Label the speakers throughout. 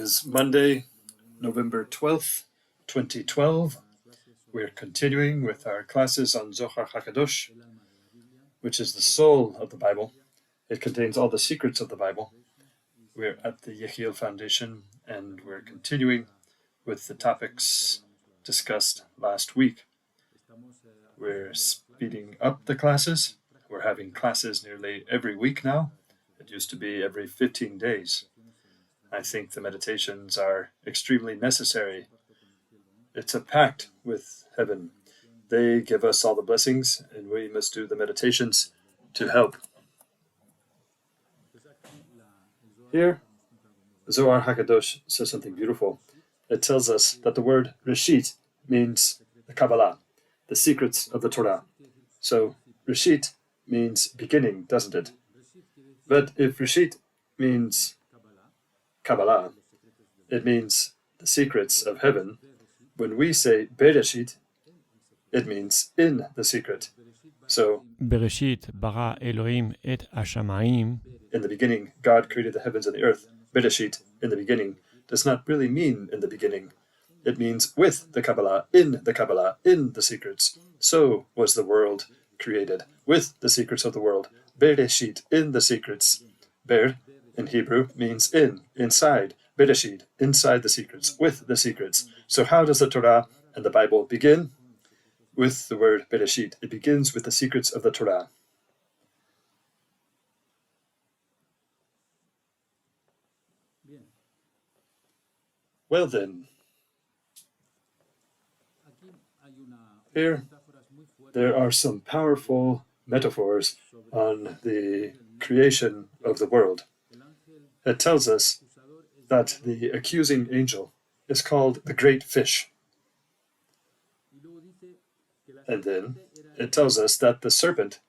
Speaker 1: is Monday, November 12th, 2012. We're continuing with our classes on Zohar Ha Kadosh, which is the soul of the Bible. It contains all the secrets of the Bible. We're at the Yehiel Foundation, and we're continuing with the topics discussed last week. We're speeding up the classes. We're having classes nearly every week now. It used to be every 15 days. I think the meditations are extremely necessary. It's a pact with heaven. They give us all the blessings, and we must do the meditations to help. Here, Zohar Ha Kadosh says something beautiful. It tells us that the word Bereshit means the Kabbalah, the secrets of the Torah. So, Bereshit means beginning, doesn't it? But if Bereshit means Kabbalah, it means the secrets of heaven. When we say Bereshit, it means in the secret. So,
Speaker 2: Bereshit bara Elohim et hashamayim.
Speaker 1: In the beginning, God created the heavens and the earth. Bereshit, in the beginning, does not really mean in the beginning. It means with the Kabbalah, in the secrets. So was the world created, with the secrets of the world. Bereshit, in the secrets. Ber, in Hebrew, means in, inside. Bereshit, inside the secrets, with the secrets. So how does the Torah and the Bible begin? With the word Bereshit. It begins with the secrets of the Torah. Well then, here there are some powerful metaphors on the creation of the world. It tells us that the accusing angel is called the great fish. And then it tells us that the serpent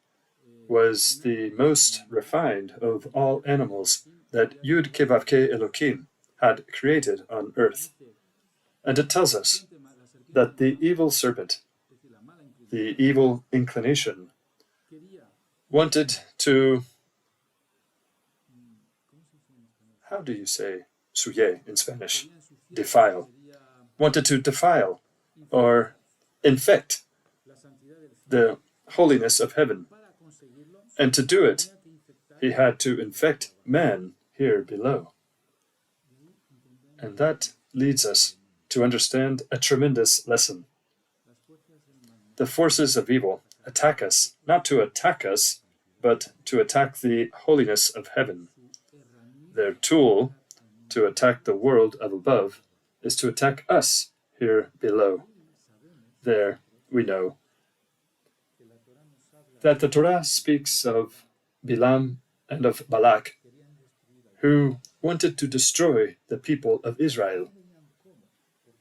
Speaker 1: was the most refined of all animals that Yud Kevavke Elokim had created on earth. And it tells us that the evil serpent, the evil inclination, wanted to, how do you say suye in Spanish? Defile. Wanted to defile or infect the holiness of heaven. And to do it, he had to infect man here below. And that leads us to understand a tremendous lesson. The forces of evil attack us, not to attack us, but to attack the holiness of heaven. Their tool to attack the world of above is to attack us here below. There we know that the Torah speaks of Bilam and of Balak, who wanted to destroy the people of Israel.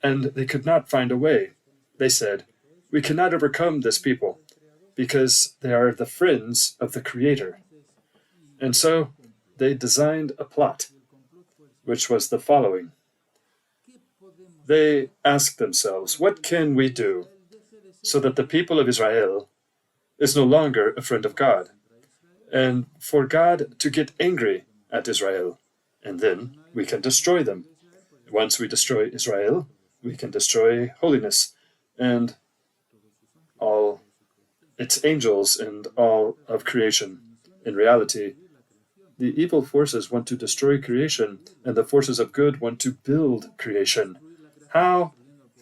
Speaker 1: And they could not find a way. They said, "We cannot overcome this people because they are the friends of the Creator." And so they designed a plot, which was the following. They asked themselves, what can we do so that the people of Israel is no longer a friend of God, and for God to get angry at Israel, and then we can destroy them. Once we destroy Israel, we can destroy holiness and all its angels and all of creation. In reality, the evil forces want to destroy creation, and the forces of good want to build creation. How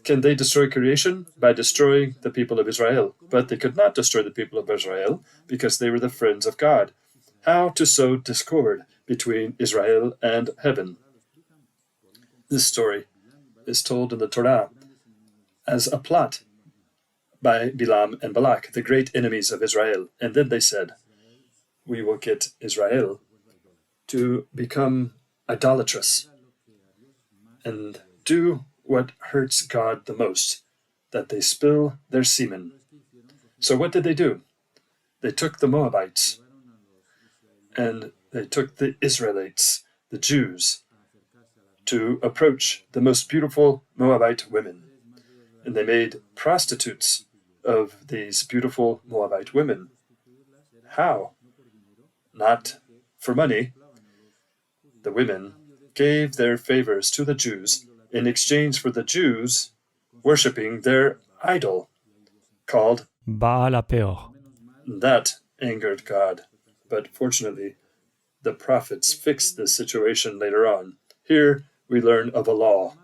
Speaker 1: can they destroy creation? By destroying the people of Israel. But they could not destroy the people of Israel because they were the friends of God. How to sow discord between Israel and heaven? This story is told in the Torah as a plot by Bilam and Balak, the great enemies of Israel. And then they said, we will get Israel to become idolatrous and do what hurts God the most, that they spill their semen. So what did they do? They took the Moabites and they took the Israelites, the Jews, to approach the most beautiful Moabite women. And they made prostitutes of these beautiful Moabite women. How? Not for money. The women gave their favors to the Jews in exchange for the Jews worshipping their idol, called
Speaker 2: Baal HaPeor.
Speaker 1: That angered God. But fortunately, the prophets fixed this situation later on. Here we learn of a law.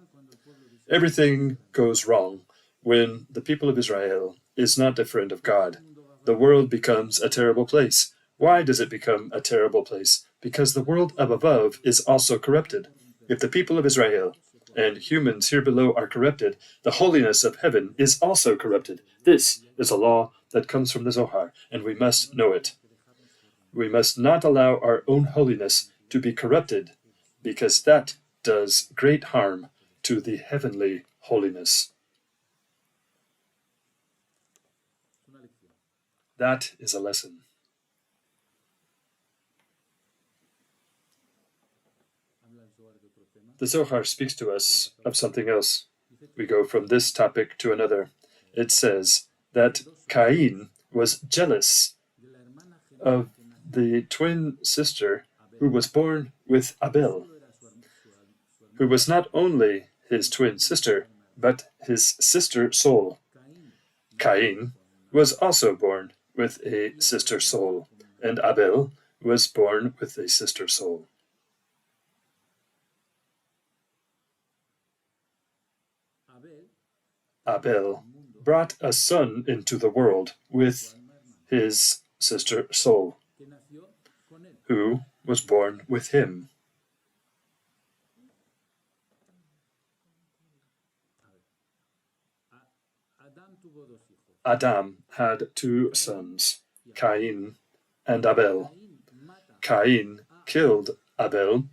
Speaker 1: Everything goes wrong when the people of Israel is not a friend of God. The world becomes a terrible place. Why does it become a terrible place? Because the world up above is also corrupted. If the people of Israel and humans here below are corrupted, the holiness of heaven is also corrupted. This is a law that comes from the Zohar, and we must know it. We must not allow our own holiness to be corrupted, because that does great harm to the heavenly holiness. That is a lesson. The Zohar speaks to us of something else. We go from this topic to another. It says that Cain was jealous of the twin sister who was born with Abel, who was not only his twin sister, but his sister soul. Cain was also born with a sister soul, and Abel was born with a sister soul. Abel brought a son into the world with his sister soul, who was born with him. Adam had two sons, Cain and Abel. Cain killed Abel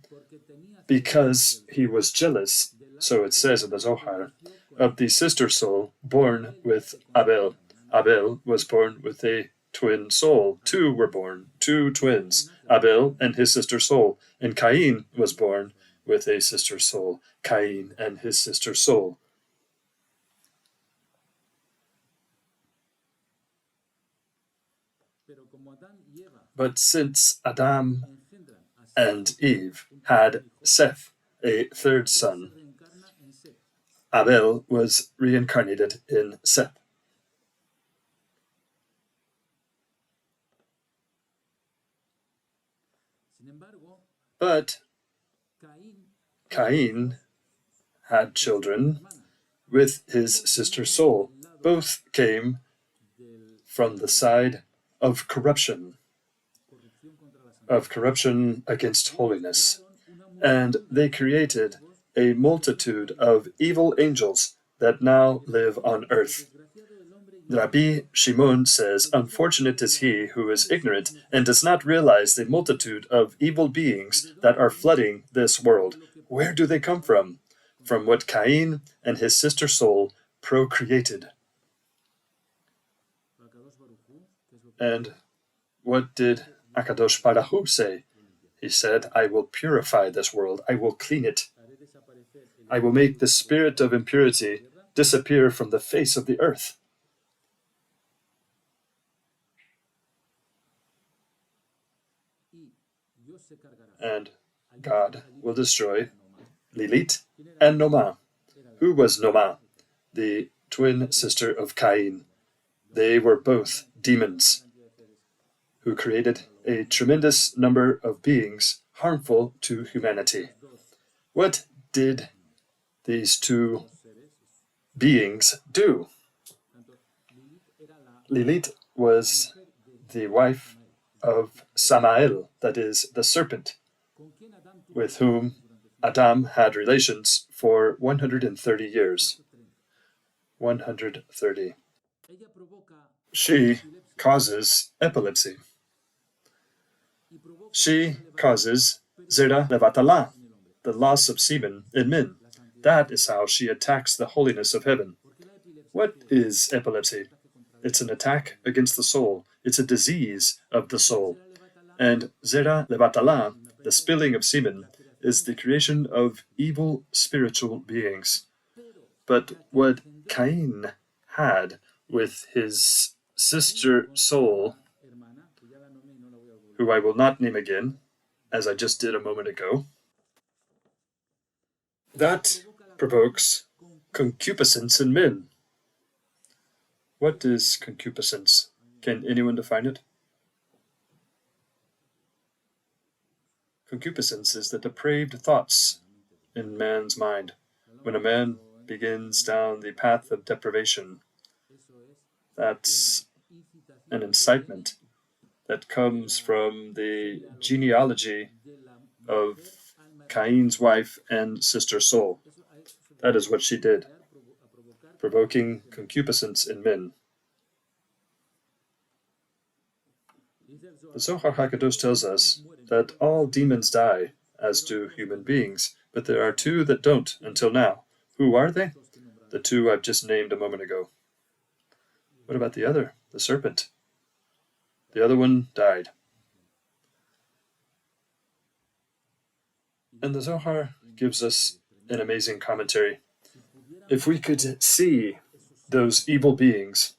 Speaker 1: because he was jealous, so it says in the Zohar, of the sister soul born with Abel. Abel was born with a twin soul. Two were born, two twins, Abel and his sister soul. And Cain was born with a sister soul, Cain and his sister soul. But since Adam and Eve had Seth, a third son, Abel was reincarnated in Seth. But Cain had children with his sister soul. Both came from the side of corruption against holiness. And they created a multitude of evil angels that now live on earth. Rabbi Shimon says, "Unfortunate is he who is ignorant and does not realize the multitude of evil beings that are flooding this world. Where do they come from? From what Cain and his sister soul procreated." And what did Akadosh Baruch Hu say? He said, "I will purify this world. I will clean it. I will make the spirit of impurity disappear from the face of the earth." And God will destroy Lilith and Nomah. Who was Nomah? The twin sister of Cain. They were both demons who created a tremendous number of beings harmful to humanity. What did these two beings do? Lilith was the wife of Samael, that is, the serpent, with whom Adam had relations for 130 years. 130. She causes epilepsy. She causes zera levatala, the loss of semen in men. That is how she attacks the holiness of heaven. What is epilepsy? It's an attack against the soul. It's a disease of the soul. And zera levatala, the spilling of semen, is the creation of evil spiritual beings. But what Cain had with his sister soul, who I will not name again, as I just did a moment ago, that provokes concupiscence in men. What is concupiscence? Can anyone define it? Concupiscence is the depraved thoughts in man's mind. When a man begins down the path of depravation, that's an incitement that comes from the genealogy of Cain's wife and sister Sol. That is what she did, provoking concupiscence in men. The Zohar Ha Kadosh tells us that all demons die, as do human beings, but there are two that don't until now. Who are they? The two I've just named a moment ago. What about the other, the serpent? The other one died. And the Zohar gives us an amazing commentary. If we could see those evil beings,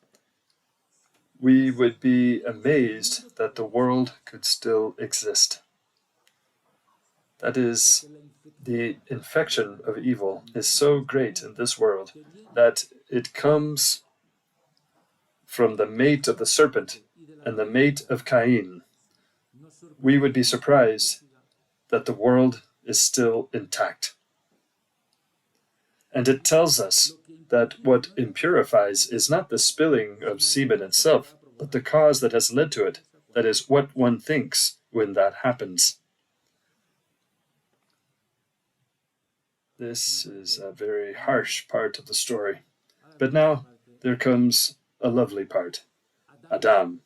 Speaker 1: we would be amazed that the world could still exist. That is, the infection of evil is so great in this world that it comes from the mate of the serpent and the mate of Cain. We would be surprised that the world is still intact. And it tells us that what impurifies is not the spilling of semen itself, but the cause that has led to it. That is, what one thinks when that happens. This is a very harsh part of the story. But now there comes a lovely part. Adam,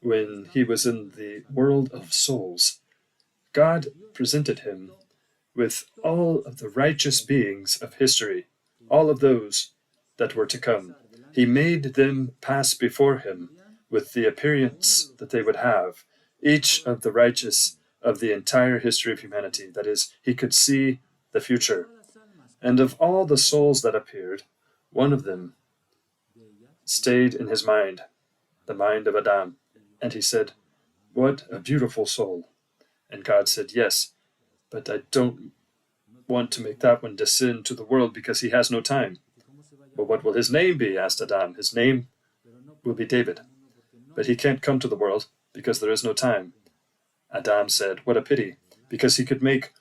Speaker 1: when he was in the world of souls, God presented him with all of the righteous beings of history, all of those that were to come. He made them pass before him with the appearance that they would have, each of the righteous of the entire history of humanity. That is, he could see the future. And of all the souls that appeared, one of them stayed in his mind, the mind of Adam. And he said, "What a beautiful soul." And God said, "Yes, but I don't want to make that one descend to the world because he has no time." "Well, what will his name be?" asked Adam. "His name will be David. But he can't come to the world because there is no time." Adam said, "What a pity, because he could make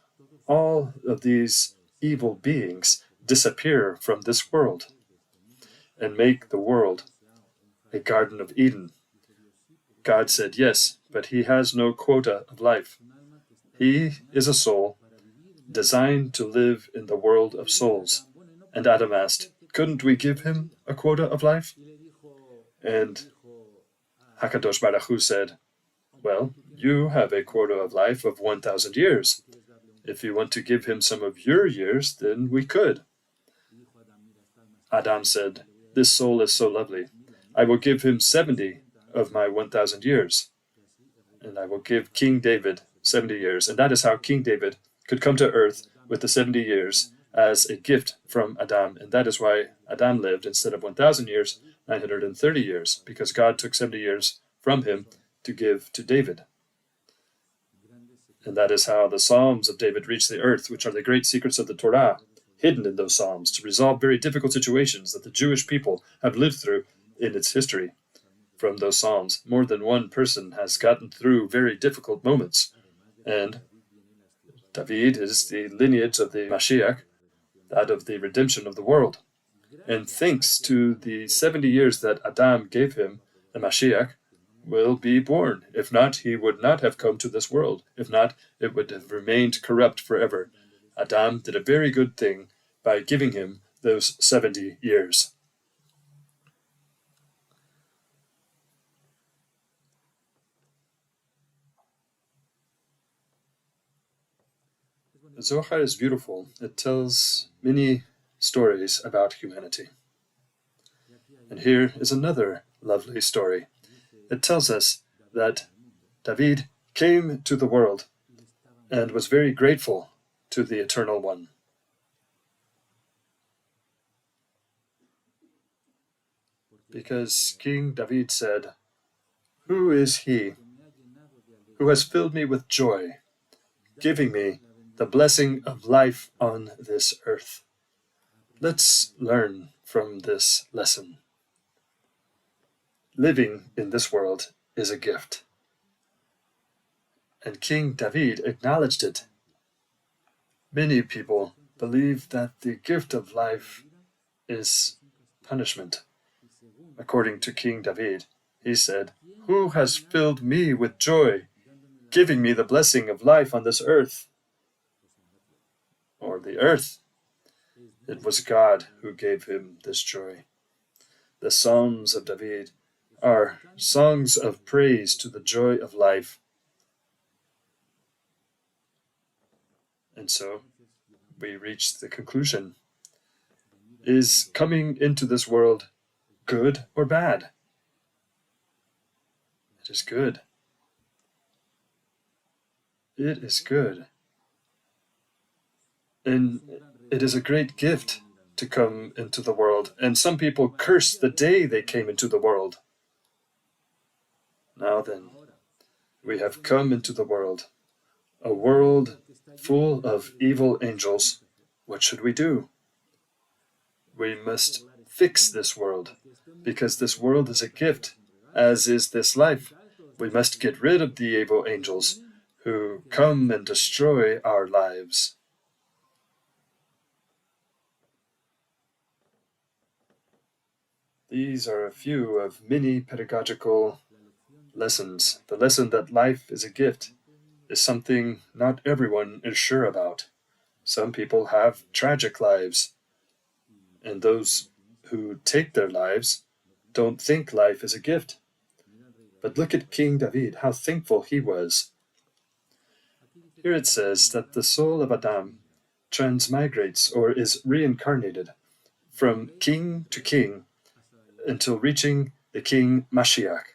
Speaker 1: all of these evil beings disappear from this world and make the world a Garden of Eden." God said, "Yes, but he has no quota of life. He is a soul designed to live in the world of souls." And Adam asked, "Couldn't we give him a quota of life?" And HaKadosh Baruch Hu said, "Well, you have a quota of life of 1,000 years. If you want to give him some of your years, then we could." Adam said, "This soul is so lovely. I will give him 70 of my 1,000 years. And I will give King David 70 years." And that is how King David could come to earth with the 70 years as a gift from Adam. And that is why Adam lived, instead of 1,000 years, 930 years, because God took 70 years from him to give to David. And that is how the Psalms of David reached the earth, which are the great secrets of the Torah, hidden in those Psalms to resolve very difficult situations that the Jewish people have lived through in its history. From those Psalms, more than one person has gotten through very difficult moments. And David is the lineage of the Mashiach, that of the redemption of the world. And thanks to the 70 years that Adam gave him, the Mashiach will be born. If not, he would not have come to this world. If not, it would have remained corrupt forever. Adam did a very good thing by giving him those 70 years. The Zohar is beautiful. It tells many stories about humanity. And here is another lovely story. It tells us that David came to the world and was very grateful to the Eternal One. Because King David said, "Who is he who has filled me with joy, giving me the blessing of life on this earth. Let's learn from this lesson. Living in this world is a gift. And King David acknowledged it. Many people believe that the gift of life is punishment. According to King David, he said, "Who has filled me with joy, giving me the blessing of life on this earth?" Or the earth. It was God who gave him this joy. The Psalms of David are songs of praise to the joy of life. And so we reach the conclusion. Is coming into this world good or bad? It is good. It is good. And it is a great gift to come into the world. And some people curse the day they came into the world. Now then, we have come into the world, a world full of evil angels. What should we do? We must fix this world, because this world is a gift, as is this life. We must get rid of the evil angels who come and destroy our lives. These are a few of many pedagogical lessons. The lesson that life is a gift is something not everyone is sure about. Some people have tragic lives, and those who take their lives don't think life is a gift. But look at King David, how thankful he was. Here it says that the soul of Adam transmigrates or is reincarnated from king to king until reaching the King Mashiach.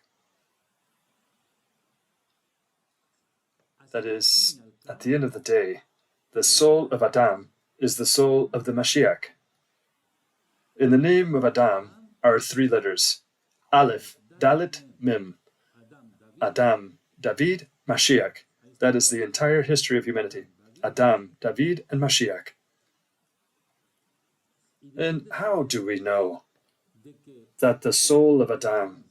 Speaker 1: That is, at the end of the day, the soul of Adam is the soul of the Mashiach. In the name of Adam are 3 letters: Aleph, Dalet, Mem. Adam, David, Mashiach. That is the entire history of humanity. Adam, David, and Mashiach. And how do we know that the soul of Adam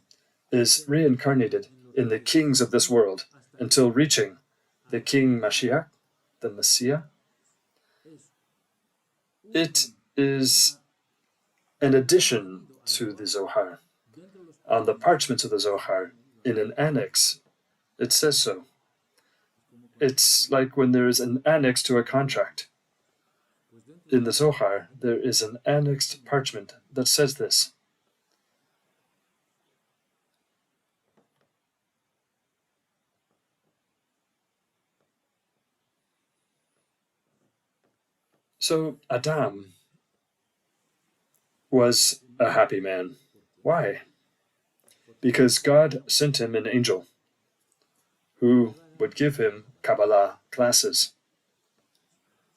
Speaker 1: is reincarnated in the kings of this world until reaching the King Mashiach, the Messiah? It is an addition to the Zohar. On the parchments of the Zohar, in an annex, it says so. It's like when there is an annex to a contract. In the Zohar, there is an annexed parchment that says this. So Adam was a happy man. Why? Because God sent him an angel who would give him Kabbalah classes.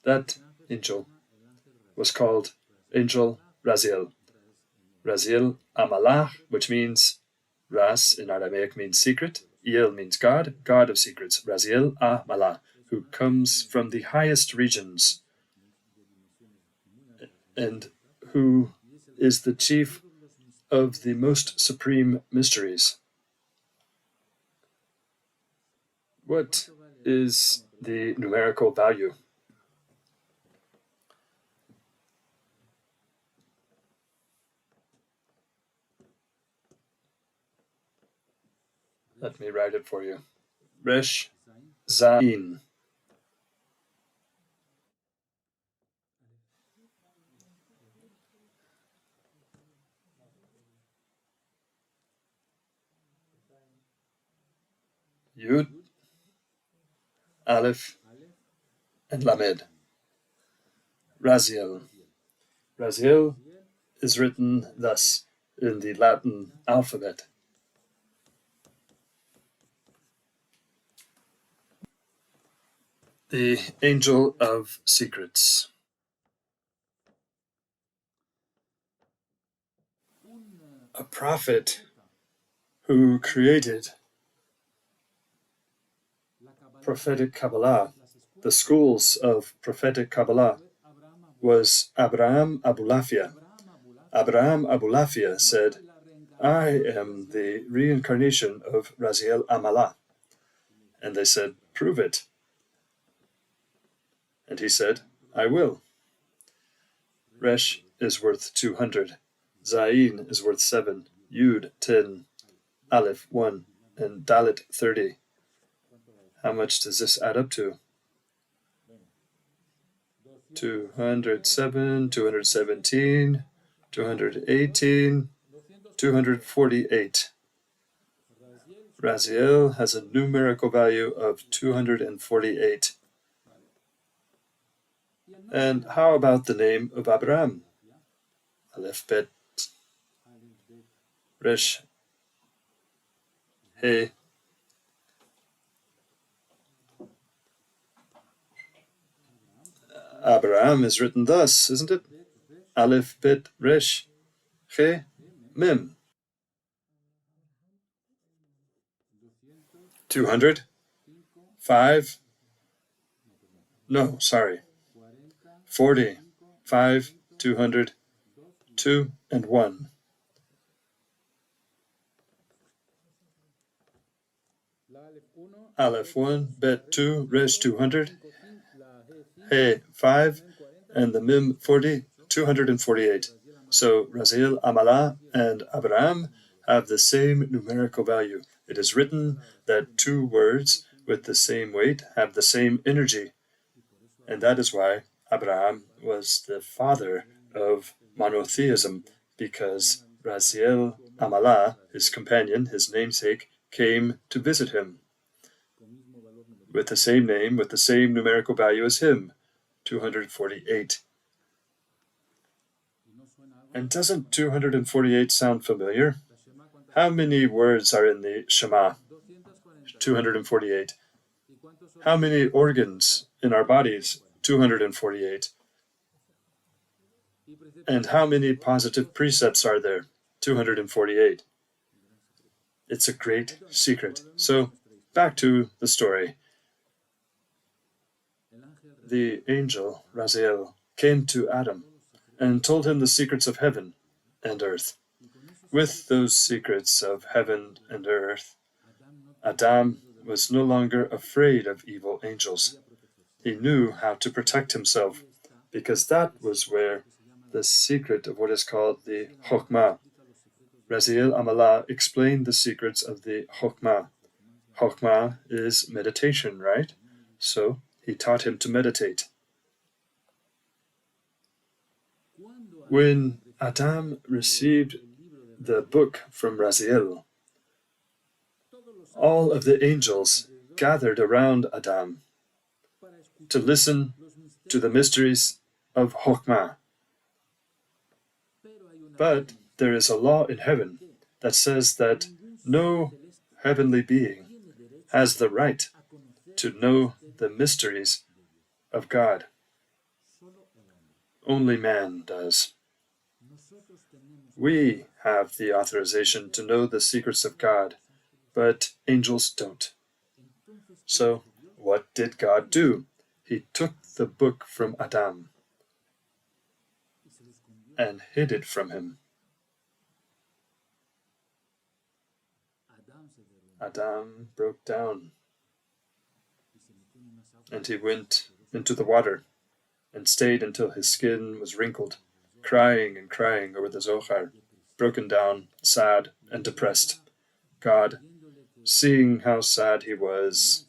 Speaker 1: That angel was called Angel Raziel. Raziel Amalah, which means Ras in Aramaic means secret, El means God, God of secrets. Raziel Amalah, who comes from the highest regions and who is the chief of the most supreme mysteries. What is the numerical value? Let me write it for you. Resh Zain. Yud, Aleph, and Lamed. Raziel. Raziel is written thus in the Latin alphabet. The Angel of Secrets. A prophet who created prophetic Kabbalah the schools of prophetic Kabbalah was Abraham Abulafia. Abraham Abulafia said, I am the reincarnation of Raziel Amalah. And they said, prove it. And he said, I will. Resh is worth 200. Zayin is worth 7. Yud 10. Aleph 1. And Dalet 30. How much does this add up to? 207, 217, 218, 248. Raziel has a numerical value of 248. And how about the name of Abraham? Aleph Bet Resh He. Abraham is written thus, isn't it? Aleph Bet Resh He Mem. 200? 5? No, sorry. 40, 5, 200, 2, and 1. Aleph 1, Bet 2, Resh 200, He 5, and the Mim 40, 248. So Raziel Amalah and Abraham have the same numerical value. It is written that two words with the same weight have the same energy. And that is why Abraham was the father of monotheism, because Raziel Amalah, his companion, his namesake, came to visit him with the same name, with the same numerical value as him, 248. And doesn't 248 sound familiar? How many words are in the Shema? 248. How many organs in our bodies? 248. And how many positive precepts are there? 248. It's a great secret. So, back to the story. The angel, Raziel, came to Adam and told him the secrets of heaven and earth. With those secrets of heaven and earth, Adam was no longer afraid of evil angels. He knew how to protect himself, because that was where the secret of what is called the Chokhmah. Raziel Amalah explained the secrets of the Chokhmah. Chokhmah is meditation, right? So he taught him to meditate. When Adam received the book from Raziel, all of the angels gathered around Adam to listen to the mysteries of Chokhmah. But there is a law in heaven that says that no heavenly being has the right to know the mysteries of God. Only man does. We have the authorization to know the secrets of God, but angels don't. So, what did God do? He took the book from Adam and hid it from him. Adam broke down, and he went into the water and stayed until his skin was wrinkled, crying and crying over the Zohar, broken down, sad and depressed. God, seeing how sad he was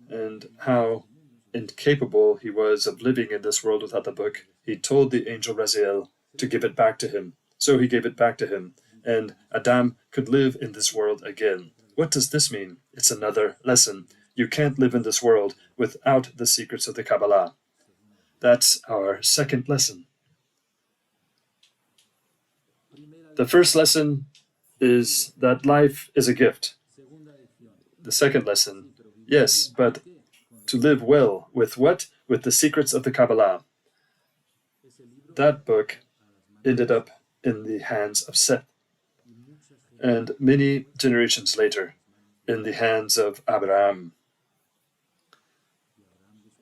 Speaker 1: and how incapable he was of living in this world without the book, he told the angel Raziel to give it back to him. So he gave it back to him, and Adam could live in this world again. What does this mean? It's another lesson. You can't live in this world without the secrets of the Kabbalah. That's our second lesson. The first lesson is that life is a gift. The second lesson, yes, but to live well with what? With the secrets of the Kabbalah. That book ended up in the hands of Seth, and many generations later in the hands of Abraham.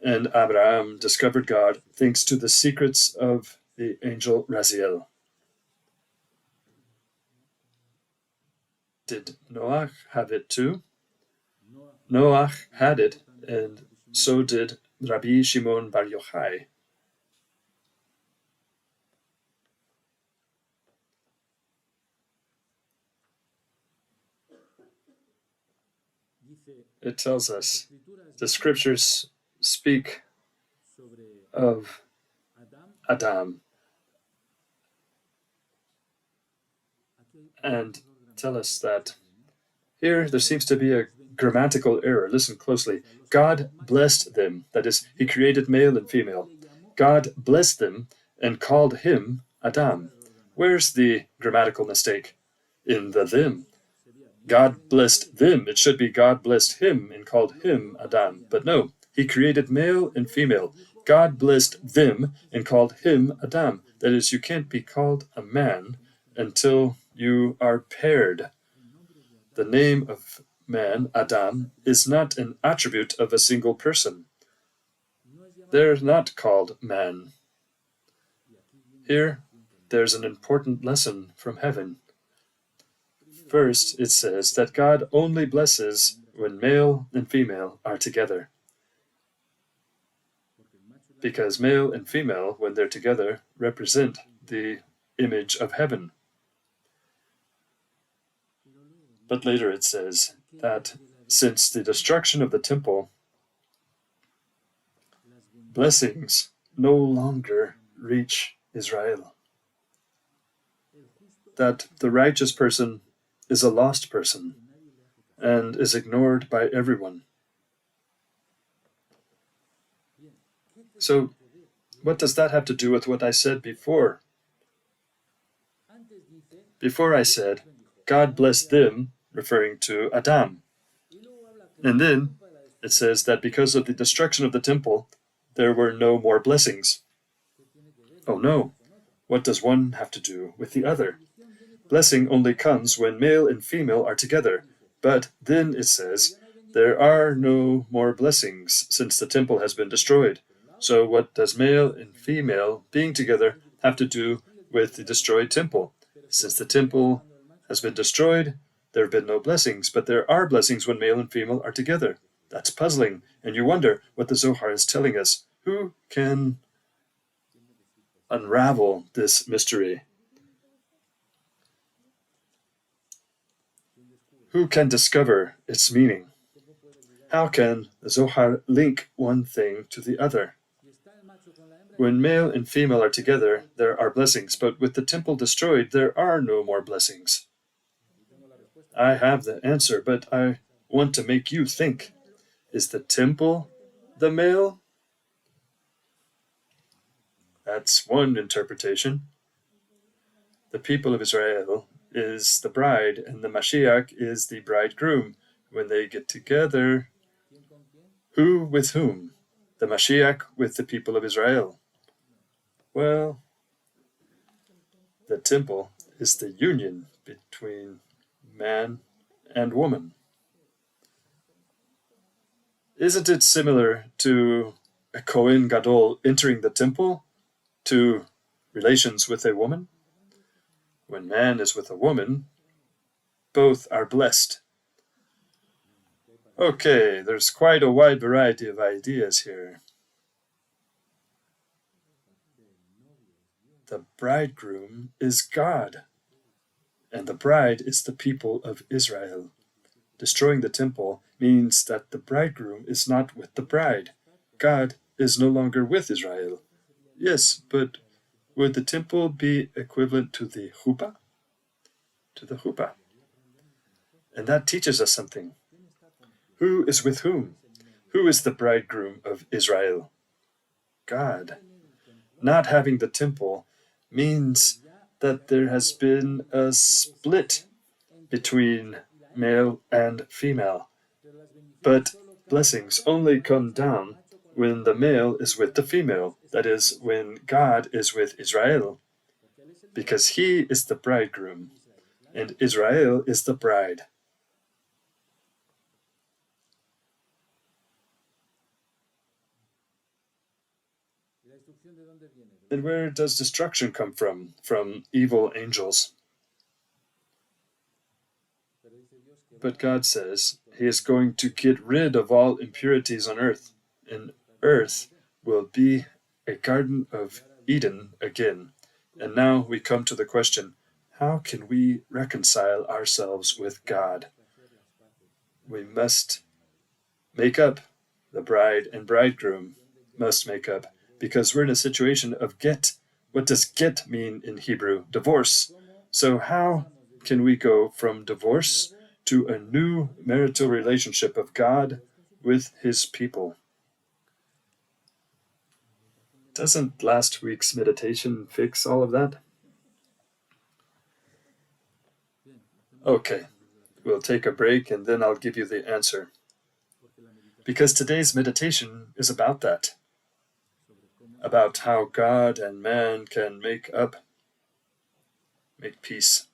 Speaker 1: And Abraham discovered God thanks to the secrets of the angel Raziel. Did Noach have it too? Noach had it, and so did Rabbi Shimon Bar Yochai. It tells us the scriptures speak of Adam and tell us that here there seems to be a grammatical error. Listen closely. God blessed them, that is, he created male and female. God blessed them and called him Adam. Where's the grammatical mistake? In the them. God blessed them. It should be God blessed him and called him Adam. But no, he created male and female. God blessed them and called him Adam. That is, you can't be called a man until you are paired. The name of man, Adam, is not an attribute of a single person. They're not called man. Here, there's an important lesson from heaven. First, it says that God only blesses when male and female are together. Because male and female, when they're together, represent the image of heaven. But later it says that since the destruction of the temple, blessings no longer reach Israel. That the righteous person is a lost person and is ignored by everyone. So, what does that have to do with what I said before? Before I said, God blessed them, referring to Adam. And then it says that because of the destruction of the temple, there were no more blessings. Oh no, what does one have to do with the other? Blessing only comes when male and female are together. But then it says, there are no more blessings since the temple has been destroyed. So what does male and female being together have to do with the destroyed temple? Since the temple has been destroyed, there have been no blessings, but there are blessings when male and female are together. That's puzzling, and you wonder what the Zohar is telling us. Who can unravel this mystery? Who can discover its meaning? How can the Zohar link one thing to the other? When male and female are together, there are blessings, but with the temple destroyed, there are no more blessings. I have the answer, but I want to make you think. Is the temple the male? That's one interpretation. The people of Israel is the bride, and the Mashiach is the bridegroom. When they get together, who with whom? The Mashiach with the people of Israel. Well, the temple is the union between man and woman. Isn't it similar to a Kohen Gadol entering the temple to relations with a woman? When man is with a woman, both are blessed. Okay, there's quite a wide variety of ideas here. The bridegroom is God, and the bride is the people of Israel. Destroying the temple means that the bridegroom is not with the bride. God is no longer with Israel. Yes, but would the temple be equivalent to the chuppah? To the chuppah. And that teaches us something. Who is with whom? Who is the bridegroom of Israel? God. Not having the temple means that there has been a split between male and female. But blessings only come down when the male is with the female, that is, when God is with Israel, because he is the bridegroom, and Israel is the bride. And where does destruction come from? From evil angels. But God says He is going to get rid of all impurities on earth, and earth will be a Garden of Eden again. And now we come to the question, how can we reconcile ourselves with God? We must make up. The bride and bridegroom must make up, because we're in a situation of get. What does get mean in Hebrew? Divorce. So how can we go from divorce to a new marital relationship of God with His people? Doesn't last week's meditation fix all of that? Okay, we'll take a break and then I'll give you the answer. Because today's meditation is about that. About how God and man can make peace.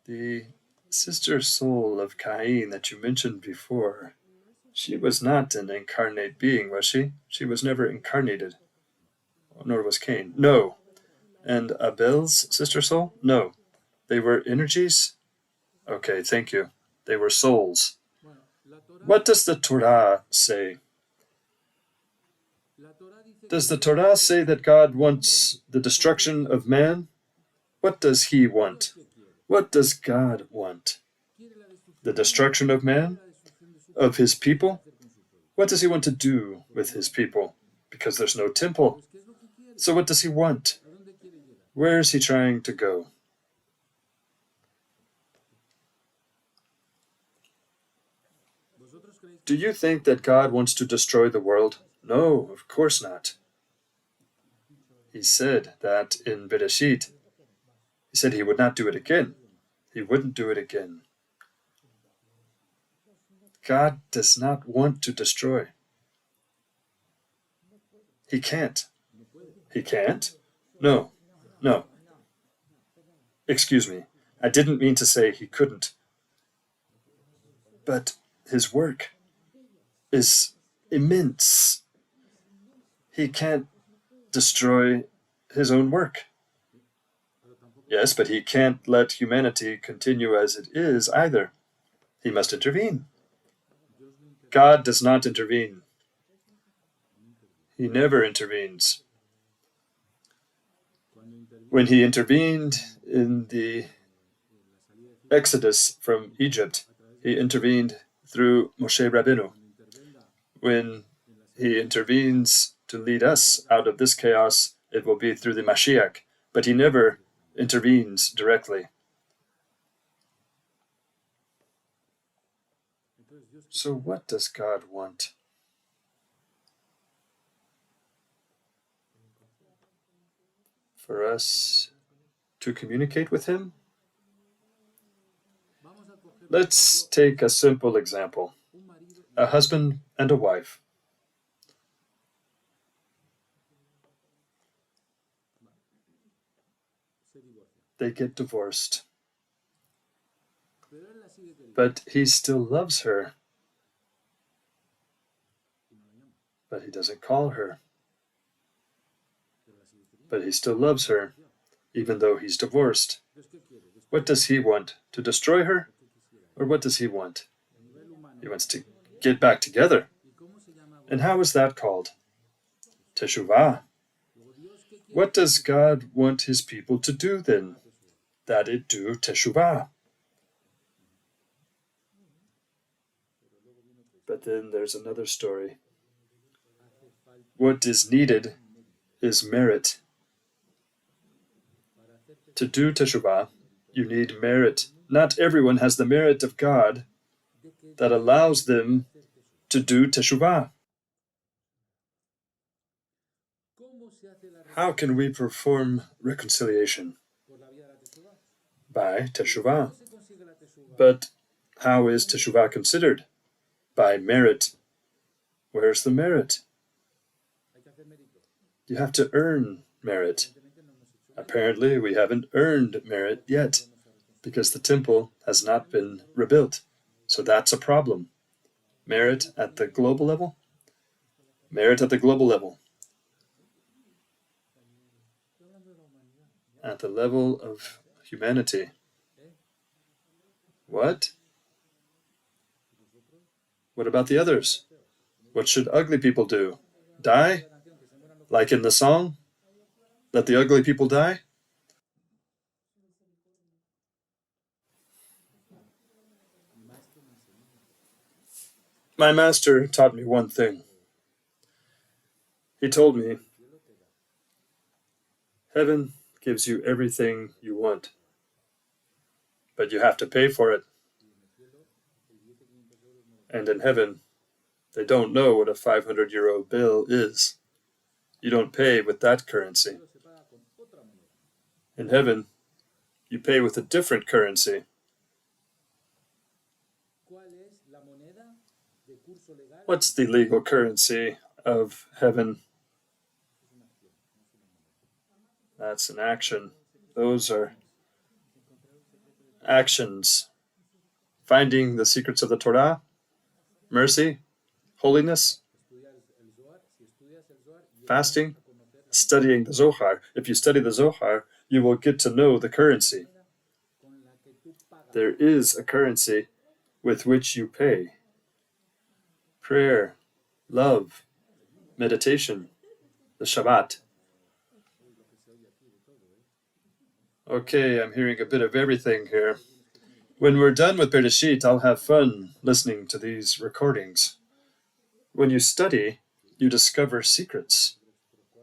Speaker 1: The sister soul of Cain that you mentioned before, she was not an incarnate being, was she? She was never incarnated. Nor was Cain. No. And Abel's sister soul? No. They were energies? Okay, thank you. They were souls. What does the Torah say? Does the Torah say that God wants the destruction of man? What does He want? What does God want? The destruction of man? Of His people? What does He want to do with His people? Because there's no temple. So what does He want? Where is He trying to go? Do you think that God wants to destroy the world? No, of course not. He said that in Bereshit. He said He would not do it again. He wouldn't do it again. God does not want to destroy. He can't. He can't? No. No. Excuse me. I didn't mean to say He couldn't. But His work is immense. He can't destroy His own work. Yes, but He can't let humanity continue as it is either. He must intervene. God does not intervene. He never intervenes. When He intervened in the Exodus from Egypt, He intervened through Moshe Rabbeinu. When He intervenes to lead us out of this chaos, it will be through the Mashiach, but He never intervenes directly. So what does God want? For us to communicate with Him? Let's take a simple example. A husband and a wife. They get divorced. But he still loves her. But he doesn't call her. But he still loves her, even though he's divorced. What does he want? To destroy her? Or what does he want? He wants to get back together. And how is that called? Teshuvah. What does God want His people to do then? That it do teshuvah. But then there's another story. What is needed is merit. To do teshuvah, you need merit. Not everyone has the merit of God that allows them to do teshuvah. How can we perform reconciliation? By teshuvah. But how is teshuvah considered? By merit. Where's the merit? You have to earn merit. Apparently, we haven't earned merit yet, because the temple has not been rebuilt. So that's a problem. Merit at the global level? Merit at the global level. at the level of humanity. What? What about the others? What should ugly people do? Die? Like in the song? Let the ugly people die? My master taught me one thing. He told me, heaven gives you everything you want, but you have to pay for it. And in heaven, they don't know what a 500-euro bill is. You don't pay with that currency. In heaven, you pay with a different currency. What's the legal currency of heaven? That's an action. Those are actions. Finding the secrets of the Torah, mercy, holiness, fasting, studying the Zohar. If you study the Zohar, you will get to know the currency. There is a currency with which you pay. Prayer, love, meditation, the Shabbat. Okay, I'm hearing a bit of everything here. When we're done with Bereshit, I'll have fun listening to these recordings. When you study, you discover secrets.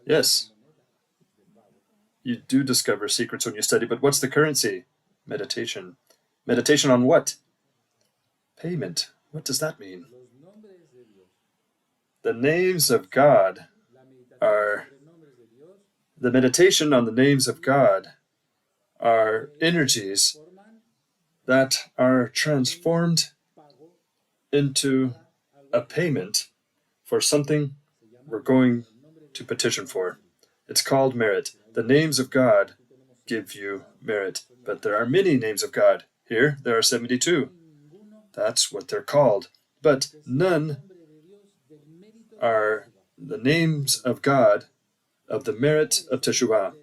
Speaker 1: Yes, you do discover secrets when you study, but what's the currency? Meditation. Meditation on what? Payment. What does that mean? The names of God are... The meditation on the names of God are energies that are transformed into a payment for something we're going to petition for. It's called merit. The names of God give you merit, but there are many names of God. Here, there are 72. That's what they're called. But none are the names of God of the merit of Teshuvah,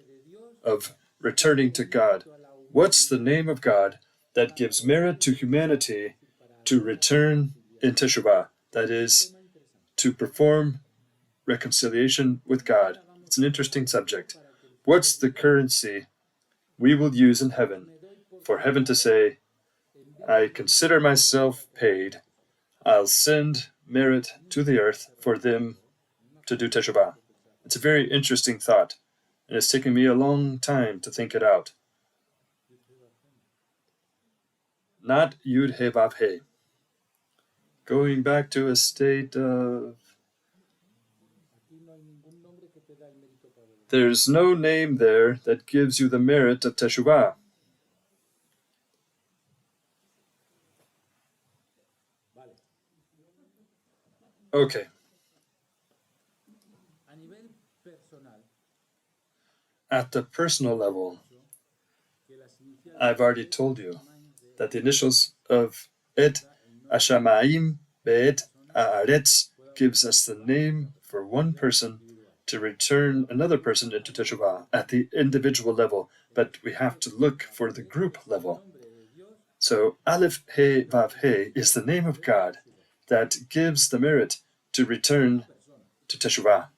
Speaker 1: of returning to God. What's the name of God that gives merit to humanity to return in Teshuvah? That is, to perform reconciliation with God. It's an interesting subject. What's the currency we will use in heaven for heaven to say, I consider myself paid. I'll send merit to the earth for them to do Teshuvah. It's a very interesting thought, and it's taken me a long time to think it out. Not Yud He Vav He. Going back to a state of... There's no name there that gives you the merit of Teshuvah. Okay. At the personal level, I've already told you that the initials of Et Hashamayim Be'et Haaretz gives us the name for one person to return another person into Teshuvah at the individual level, but we have to look for the group level. So Aleph He Vav He is the name of God that gives the merit to return to Teshuvah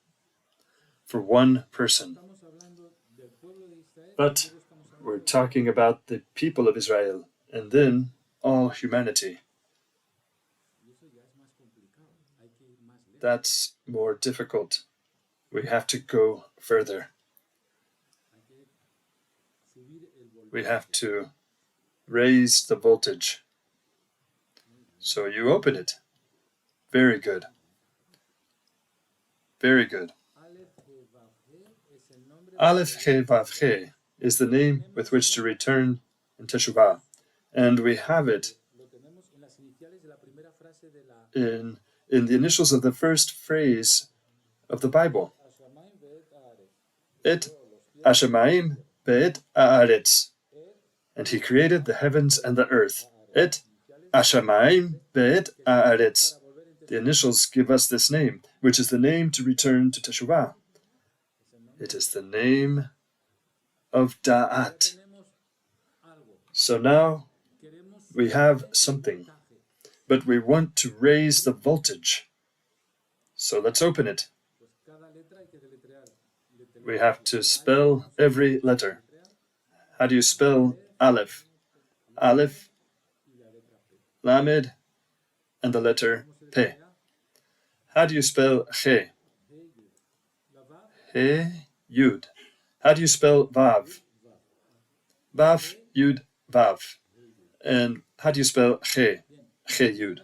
Speaker 1: for one person. But we're talking about the people of Israel and then all humanity. That's more difficult. We have to go further. We have to raise the voltage. So you open it. Very good. Very good. Aleph He Vav He is the name with which to return in Teshuvah. And we have it in the initials of the first phrase of the Bible. Et Hashamayim Be'et Haaretz. And he created the heavens and the earth. Et Hashamayim Be'et Haaretz. The initials give us this name, which is the name to return to Teshuvah. It is the name of da'at. So now we have something, but we want to raise the voltage. So let's open it. We have to spell every letter. How do you spell Aleph? Aleph, Lamed, and the letter Pe. How do you spell He? He, Yud. How do you spell Vav? Vav, Yud, Vav. And how do you spell He? He, Yud.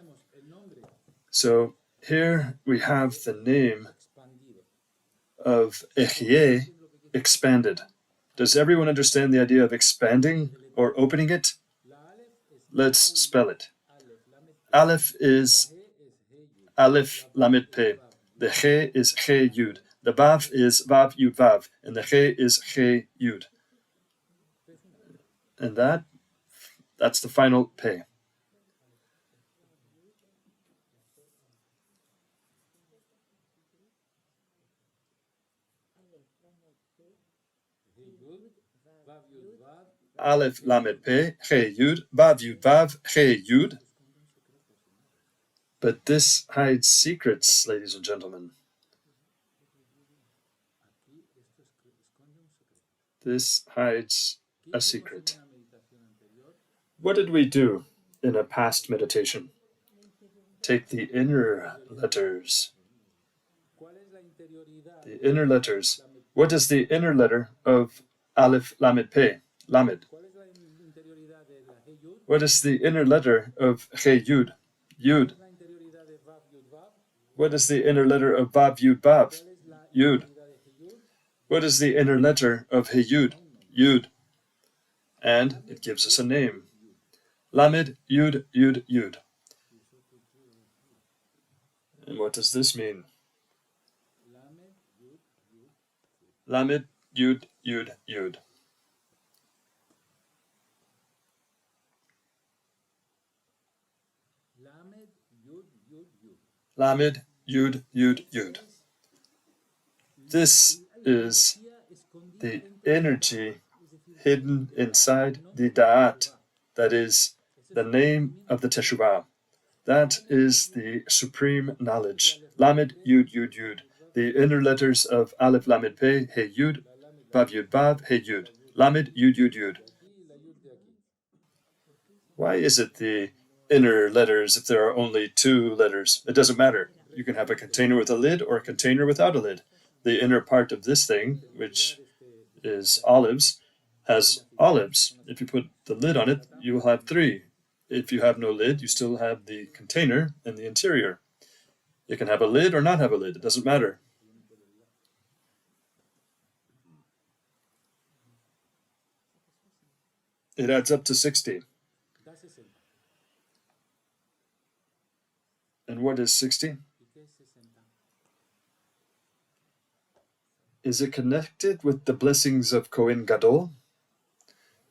Speaker 1: So here we have the name of Ehyeh expanded. Does everyone understand the idea of expanding or opening it? Let's spell it. Aleph is Aleph Lamed Pe. The He is He Yud. The Vav is Vav Yud Vav. And the He is He Yud. And that's the final Pe. Aleph Lamed Pe, He Yud, Vav Yud Vav, He Yud. But this hides secrets, ladies and gentlemen. This hides a secret. What did we do in a past meditation? Take the inner letters. The inner letters. What is the inner letter of Aleph Lamed Pe? Lamed. What is the inner letter of He Yud? Yud. What is the inner letter of Vav Yud Vav? Yud. What is the inner letter of He Yud? Yud. And it gives us a name. Lamed Yud Yud Yud. And what does this mean? Lamed Yud Yud Yud. Lamed Yud Yud Yud. This is the energy hidden inside the Da'at, that is the name of the Teshuvah. That is the supreme knowledge. Lamed Yud Yud Yud. The inner letters of Aleph Lamed Pe, He Yud, Vav Yud Vav, He Yud. Lamed Yud Yud Yud. Why is it the inner letters if there are only two letters? It doesn't matter. You can have a container with a lid or a container without a lid. The inner part of this thing, which is olives, has olives. If you put the lid on it, you will have three. If you have no lid, you still have the container and the interior. You can have a lid or not have a lid. It doesn't matter. It adds up to 60. And what is 60? Is it connected with the blessings of Kohen Gadol?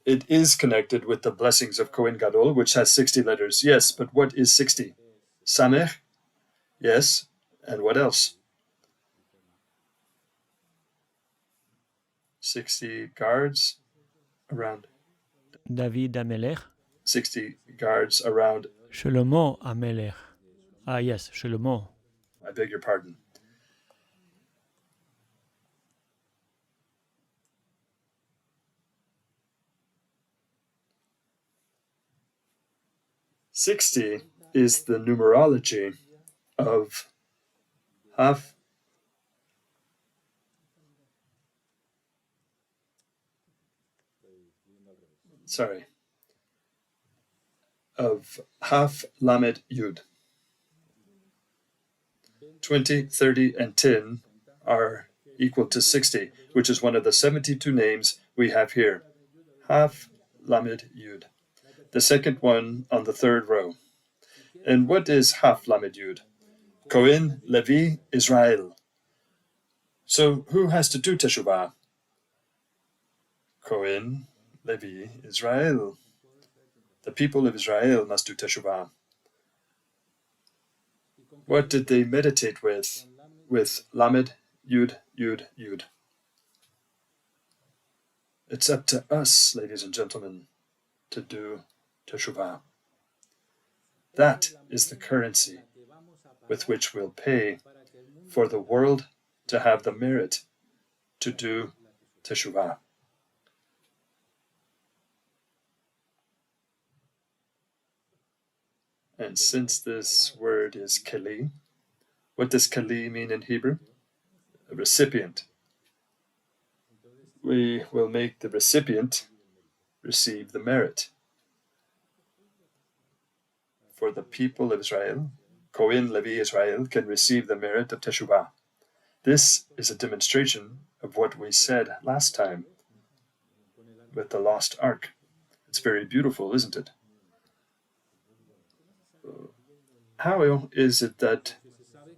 Speaker 1: It is connected with the blessings of Kohen Gadol, which has 60 letters. Yes, but what is 60? Samech? Yes. And what else? 60 guards around.
Speaker 2: David Amelech.
Speaker 1: 60 guards around.
Speaker 2: Shlomo Amelech. Ah, yes, Shlomo.
Speaker 1: I beg your pardon. "60" is the numerology of Haf. Of Haf Lamed Yud. 20, 30, and 10 are equal to 60, which is one of the 72 names we have here. Haf Lamed Yud. The second one on the third row. And what is Haf Lamed Yud? Kohen, Levi, Israel. So who has to do Teshuvah? Kohen, Levi, Israel. The people of Israel must do Teshuvah. What did they meditate with? With Lamed, Yud, Yud, Yud. It's up to us, ladies and gentlemen, to do teshuvah. That is the currency with which we'll pay for the world to have the merit to do teshuvah. And since this word is keli, what does keli mean in Hebrew? A recipient. We will make the recipient receive the merit. For the people of Israel, Kohen Levi Israel can receive the merit of teshuvah. This is a demonstration of what we said last time with the lost ark. It's very beautiful, isn't it? How is it that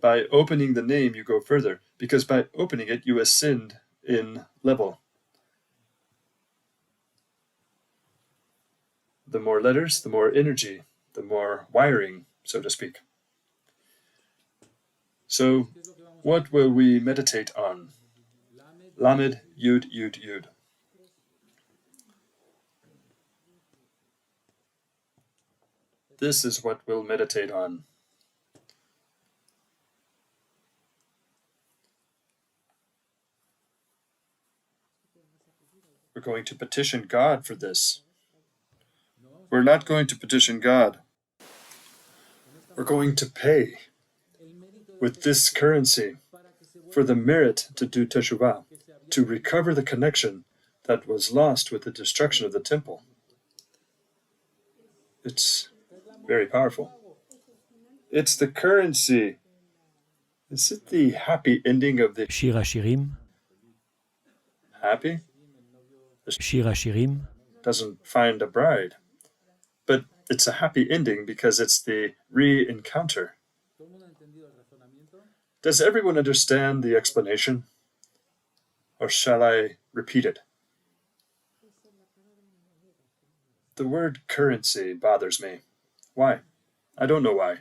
Speaker 1: by opening the name you go further? Because by opening it you ascend in level. The more letters, the more energy, the more wiring, so to speak. So, what will we meditate on? Lamed, Yud, Yud, Yud. This is what we'll meditate on. We're going to petition God for this. We're not going to petition God. We're going to pay with this currency for the merit to do teshuvah, to recover the connection that was lost with the destruction of the temple. It's very powerful. It's the currency. Is it the happy ending of the
Speaker 2: Shir HaShirim?
Speaker 1: happy?
Speaker 2: Shir HaShirim?
Speaker 1: Doesn't find a bride. But it's a happy ending because it's the re-encounter. Does everyone understand the explanation? Or shall I repeat it? The word currency bothers me. Why? I don't know why.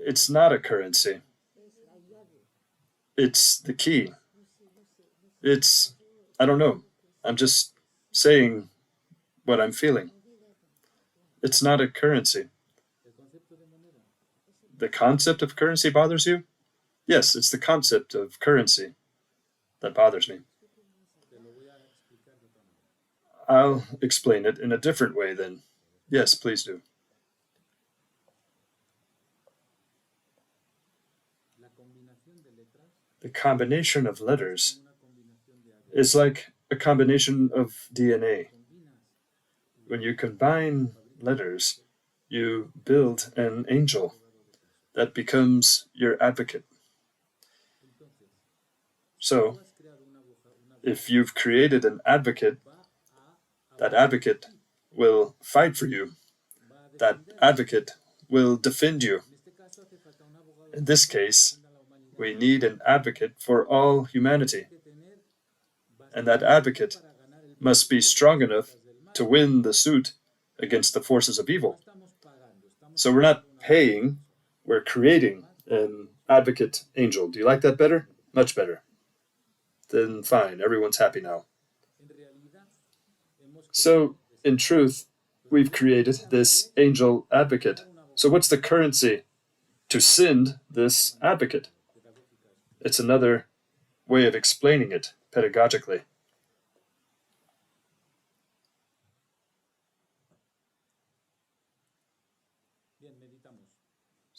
Speaker 1: It's not a currency. It's the key. I don't know. I'm just saying what I'm feeling. It's not a currency. The concept of currency bothers you? Yes, it's the concept of currency that bothers me. I'll explain it in a different way then. Yes, please do. The combination of letters is like a combination of DNA. When you combine letters, you build an angel that becomes your advocate. So, if you've created an advocate, that advocate will fight for you. That advocate will defend you. In this case, we need an advocate for all humanity. And that advocate must be strong enough to win the suit against the forces of evil. So we're not paying, we're creating an advocate angel. Do you like that better? Much better. Then fine, everyone's happy now. So, in truth, we've created this angel advocate. So what's the currency to send this advocate? It's another way of explaining it pedagogically.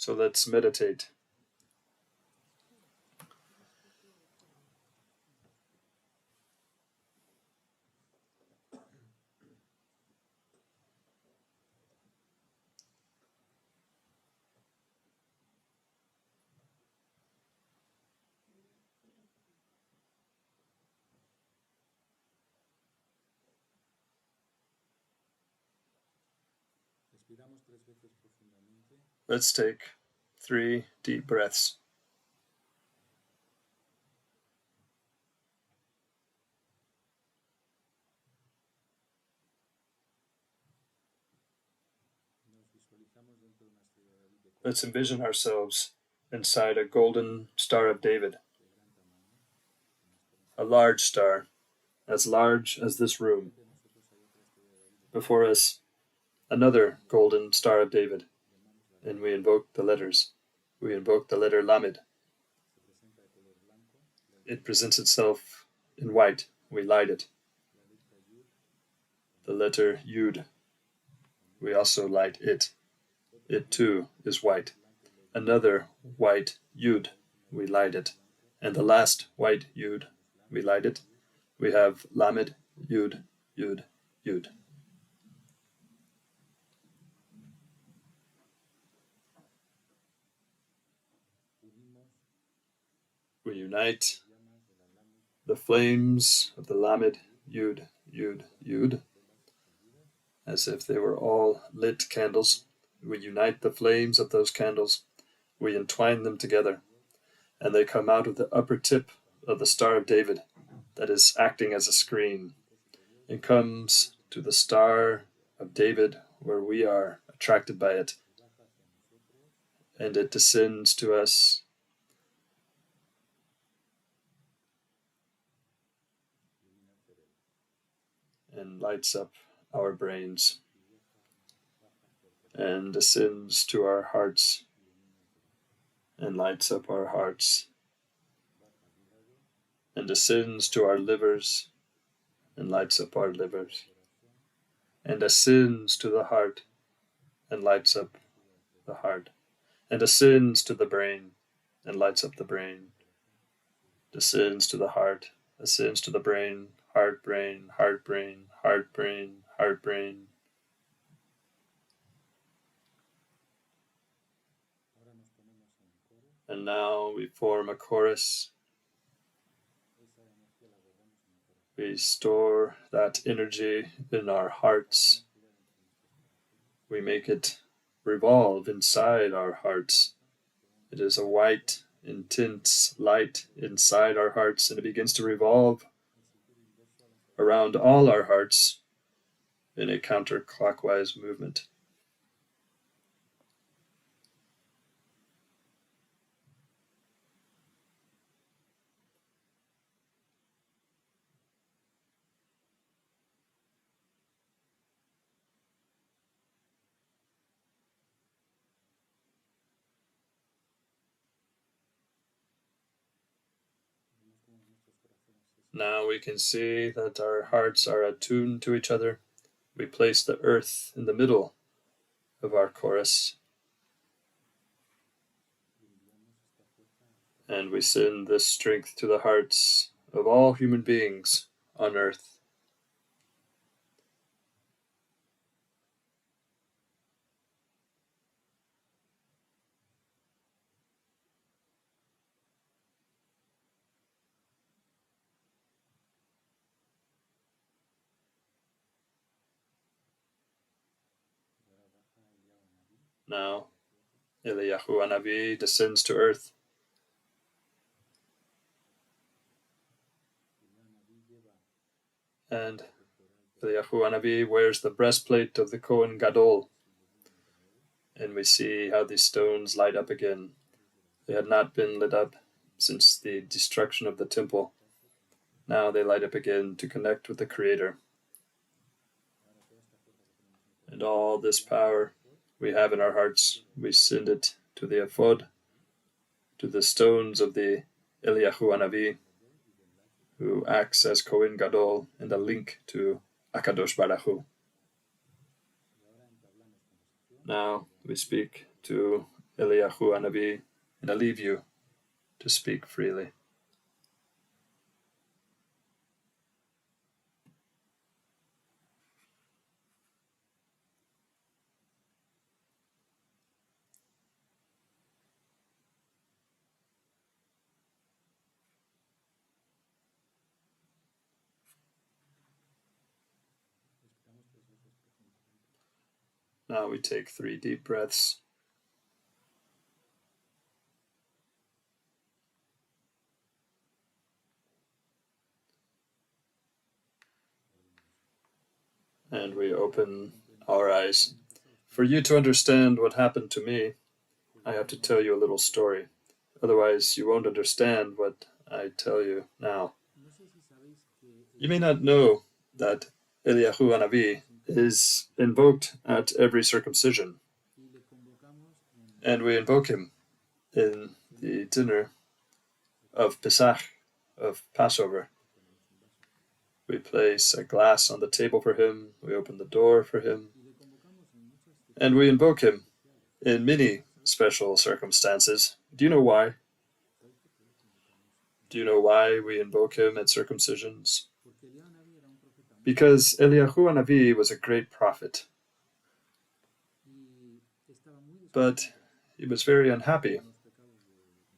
Speaker 1: So let's meditate. Let's take 3 deep breaths. Let's envision ourselves inside a golden Star of David, a large star as large as this room. Before us, another golden Star of David, and we invoke the letters. We invoke the letter Lamed. It presents itself in white. We light it. The letter Yud. We also light it. It too is white. Another white Yud. We light it. And the last white Yud. We light it. We have Lamed, Yud, Yud, Yud. We unite the flames of the Lamed, Yud, Yud, Yud, as if they were all lit candles. We unite the flames of those candles. We entwine them together, and they come out of the upper tip of the Star of David that is acting as a screen. It comes to the Star of David where we are attracted by it, and it descends to us and lights up our brains and descends to our hearts and lights up our hearts and descends to our livers and lights up our livers and ascends to the heart and lights up the heart and ascends to the brain and lights up the brain, descends to the heart, ascends to the brain, heart, brain, heart, brain, heart, brain, heart, brain. And now we form a chorus. We store that energy in our hearts. We make it revolve inside our hearts. It is a white, intense light inside our hearts, and it begins to revolve around all our hearts in a counterclockwise movement. Now we can see that our hearts are attuned to each other. We place the earth in the middle of our chorus, and we send this strength to the hearts of all human beings on earth. Now, Eliyahu Hanavi descends to earth. And Eliyahu Hanavi wears the breastplate of the Kohen Gadol. And we see how these stones light up again. They had not been lit up since the destruction of the temple. Now they light up again to connect with the Creator. And all this power we have in our hearts, we send it to the ephod, to the stones of the Eliyahu Hanavi, who acts as Kohen Gadol and a link to Akadosh Baruch Hu. Now we speak to Eliyahu Hanavi, and I leave you to speak freely. Now we take 3 deep breaths. And we open our eyes. For you to understand what happened to me, I have to tell you a little story. Otherwise, you won't understand what I tell you now. You may not know that Eliyahu Hanavi is invoked at every circumcision, and we invoke him in the dinner of Pesach, of Passover. We place a glass on the table for him, we open the door for him, and we invoke him in many special circumstances. Do you know why? Do you know why we invoke him at circumcisions? Because Eliyahu Hanavi was a great prophet, but he was very unhappy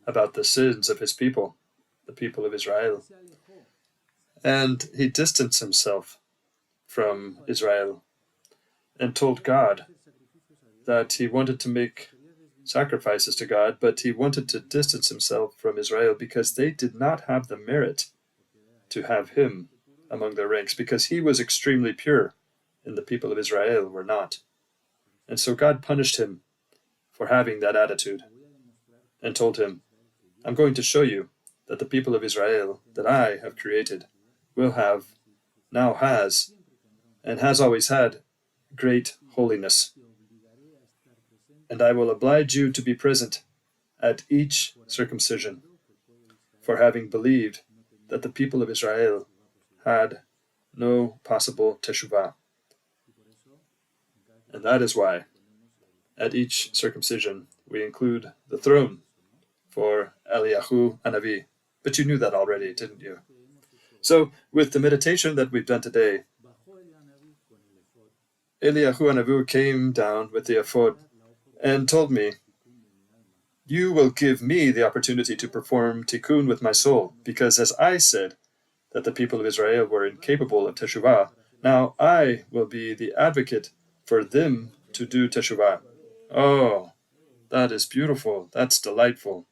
Speaker 1: about the sins of his people, the people of Israel. And he distanced himself from Israel and told God that he wanted to make sacrifices to God, but he wanted to distance himself from Israel because they did not have the merit to have him among their ranks, because he was extremely pure and the people of Israel were not. And so God punished him for having that attitude and told him, I'm going to show you that the people of Israel that I have created will have, now has, and has always had great holiness. And I will oblige you to be present at each circumcision for having believed that the people of Israel had no possible teshuvah. And that is why at each circumcision we include the throne for Eliyahu Hanavi. But you knew that already, didn't you? So with the meditation that we've done today, Eliyahu Hanavi came down with the ephod and told me, you will give me the opportunity to perform tikkun with my soul, because as I said that the people of Israel were incapable of teshuvah, now I will be the advocate for them to do teshuvah. Oh, that is beautiful. That's delightful.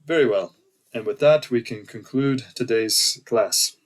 Speaker 1: Very well. And with that, we can conclude today's class.